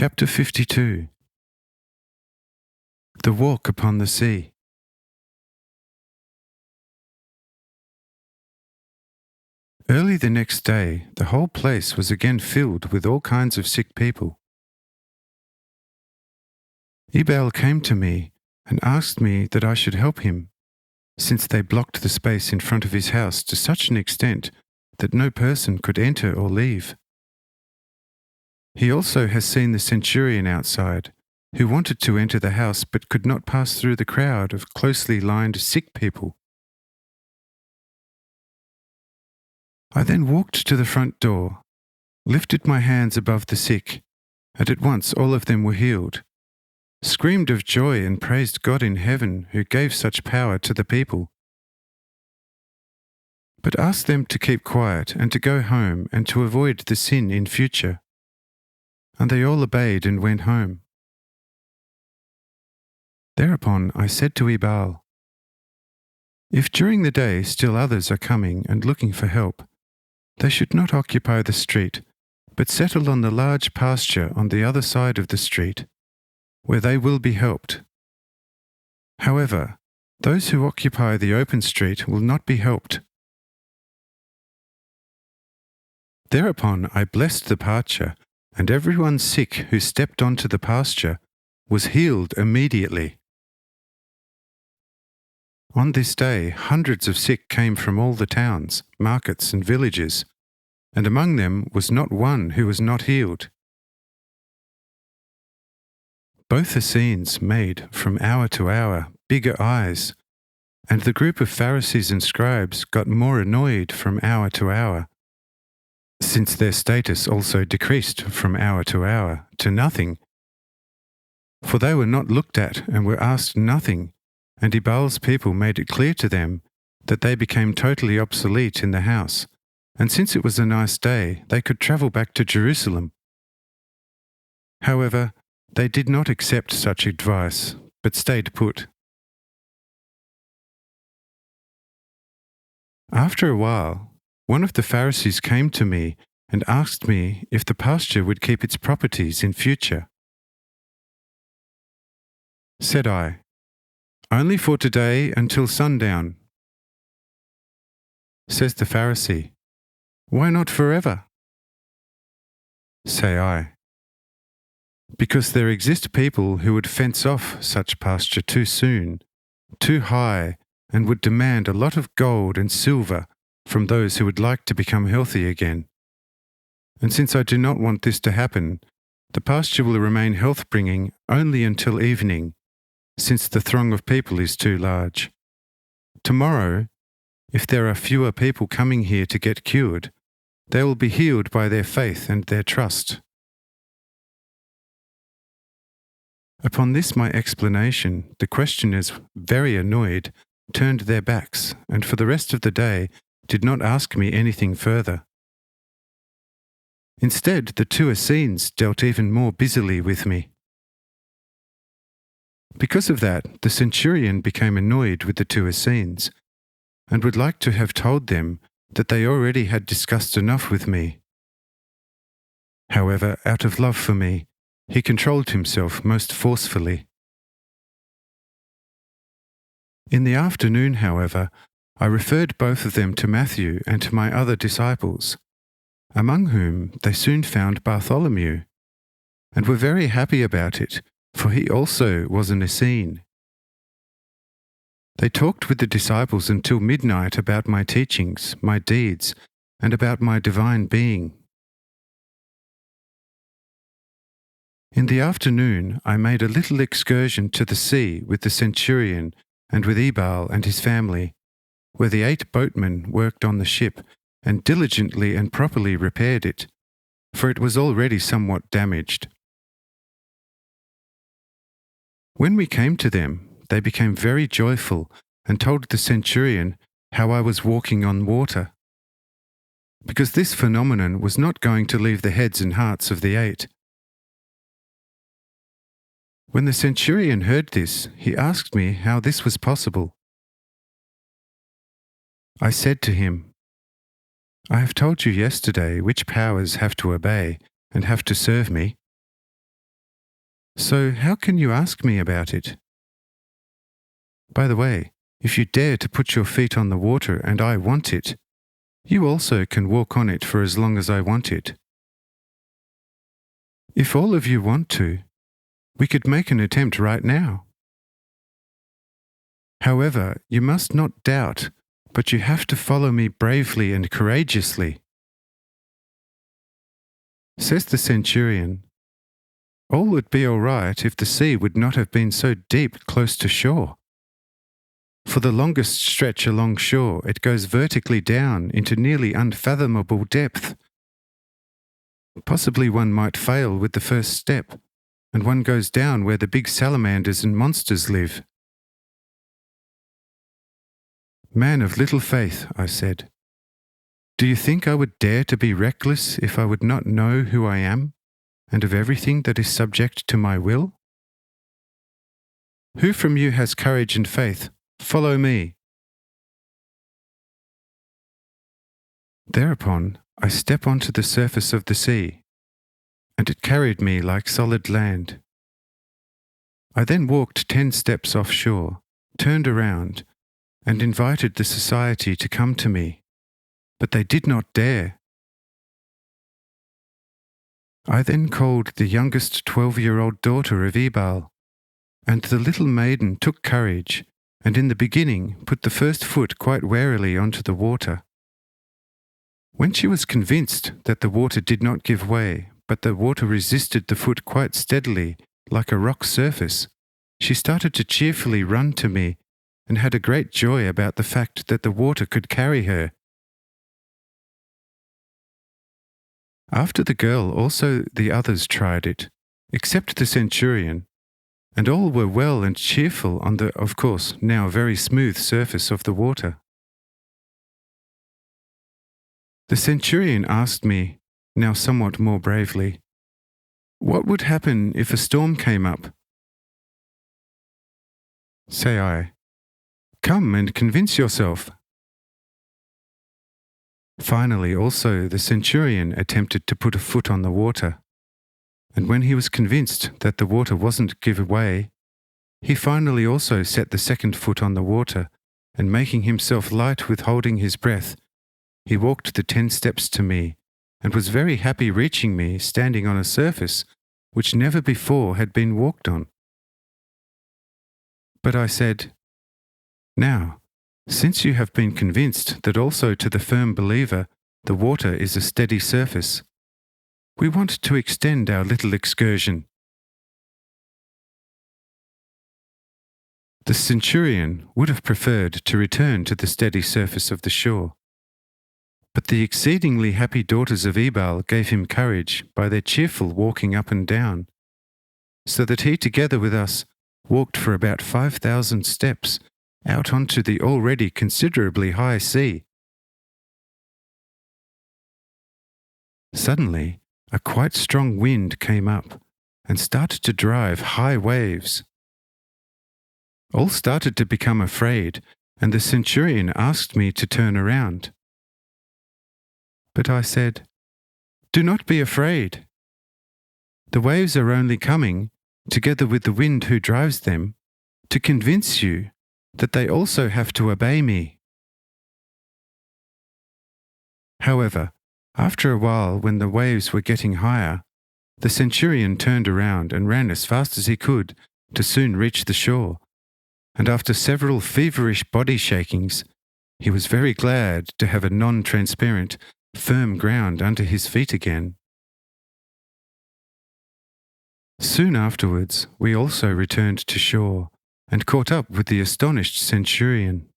Chapter 52. The Walk upon the Sea. Early the next day, the whole place was again filled with all kinds of sick people. Ebal came to me and asked me that I should help him, since they blocked the space in front of his house to such an extent that no person could enter or leave. He also has seen the centurion outside, who wanted to enter the house but could not pass through the crowd of closely lined sick people. I then walked to the front door, lifted my hands above the sick, and at once all of them were healed, screamed of joy and praised God in heaven who gave such power to the people, but asked them to keep quiet and to go home and to avoid the sin in future. And they all obeyed and went home. Thereupon I said to Ebal, "If during the day still others are coming and looking for help, they should not occupy the street, but settle on the large pasture on the other side of the street, where they will be helped. However, those who occupy the open street will not be helped." Thereupon I blessed the pasture, and everyone sick who stepped onto the pasture was healed immediately. On this day, hundreds of sick came from all the towns, markets, and villages, and among them was not one who was not healed. Both Essenes made, from hour to hour, bigger eyes, and the group of Pharisees and scribes got more annoyed from hour to hour, since their status also decreased from hour to nothing. For they were not looked at and were asked nothing, and Ebal's people made it clear to them that they became totally obsolete in the house, and since it was a nice day, they could travel back to Jerusalem. However, they did not accept such advice, but stayed put. After a while, one of the Pharisees came to me and asked me if the pasture would keep its properties in future. Said I, "Only for today until sundown." Says the Pharisee, "Why not forever?" Say I, "Because there exist people who would fence off such pasture too soon, too high, and would demand a lot of gold and silver from those who would like to become healthy again. And since I do not want this to happen, the pasture will remain health-bringing only until evening, since the throng of people is too large. Tomorrow, if there are fewer people coming here to get cured, they will be healed by their faith and their trust." Upon this my explanation, the questioners, very annoyed, turned their backs, and for the rest of the day did not ask me anything further. Instead, the two Essenes dealt even more busily with me. Because of that, the centurion became annoyed with the two Essenes, and would like to have told them that they already had discussed enough with me. However, out of love for me, he controlled himself most forcefully. In the afternoon, however, I referred both of them to Matthew and to my other disciples, among whom they soon found Bartholomew, and were very happy about it, for he also was an Essene. They talked with the disciples until midnight about my teachings, my deeds, and about my divine being. In the afternoon, I made a little excursion to the sea with the centurion and with Ebal and his family, where the 8 boatmen worked on the ship and diligently and properly repaired it, for it was already somewhat damaged. When we came to them, they became very joyful and told the centurion how I was walking on water, because this phenomenon was not going to leave the heads and hearts of the 8. When the centurion heard this, he asked me how this was possible. I said to him, "I have told you yesterday which powers have to obey and have to serve me. So how can you ask me about it? By the way, if you dare to put your feet on the water and I want it, you also can walk on it for as long as I want it. If all of you want to, we could make an attempt right now. However, you must not doubt, but you have to follow me bravely and courageously. Says the centurion, all would be all right if the sea would not have been so deep close to shore. For the longest stretch along shore, it goes vertically down into nearly unfathomable depth. Possibly one might fail with the first step, and one goes down where the big salamanders and monsters live. Man of little faith, I said, do you think I would dare to be reckless if I would not know who I am, and of everything that is subject to my will? Who from you has courage and faith? Follow me. Thereupon, I step onto the surface of the sea, and it carried me like solid land. I then walked 10 steps offshore, turned around, and invited the society to come to me, but they did not dare. I then called the youngest 12-year-old daughter of Ebal, and the little maiden took courage, and in the beginning put the first foot quite warily onto the water. When she was convinced that the water did not give way, but the water resisted the foot quite steadily, like a rock surface, she started to cheerfully run to me, and had a great joy about the fact that the water could carry her. After the girl, also the others tried it, except the centurion, and all were well and cheerful on the, of course, now very smooth surface of the water. The centurion asked me, now somewhat more bravely, what would happen if a storm came up? Say I, come and convince yourself. Finally, also, the centurion attempted to put a foot on the water, and when he was convinced that the water wasn't give way, he finally also set the second foot on the water, and making himself light with holding his breath, he walked the 10 steps to me, and was very happy reaching me standing on a surface which never before had been walked on. But I said, now, since you have been convinced that also to the firm believer the water is a steady surface, we want to extend our little excursion. The centurion would have preferred to return to the steady surface of the shore, but the exceedingly happy daughters of Ebal gave him courage by their cheerful walking up and down, so that he together with us walked for about 5,000 steps out onto the already considerably high sea. Suddenly, a quite strong wind came up and started to drive high waves. All started to become afraid, and the centurion asked me to turn around. But I said, do not be afraid. The waves are only coming, together with the wind who drives them, to convince you that they also have to obey me. However, after a while, when the waves were getting higher, the centurion turned around and ran as fast as he could to soon reach the shore, and after several feverish body shakings, he was very glad to have a non-transparent, firm ground under his feet again. Soon afterwards, we also returned to shore, and caught up with the astonished centurion.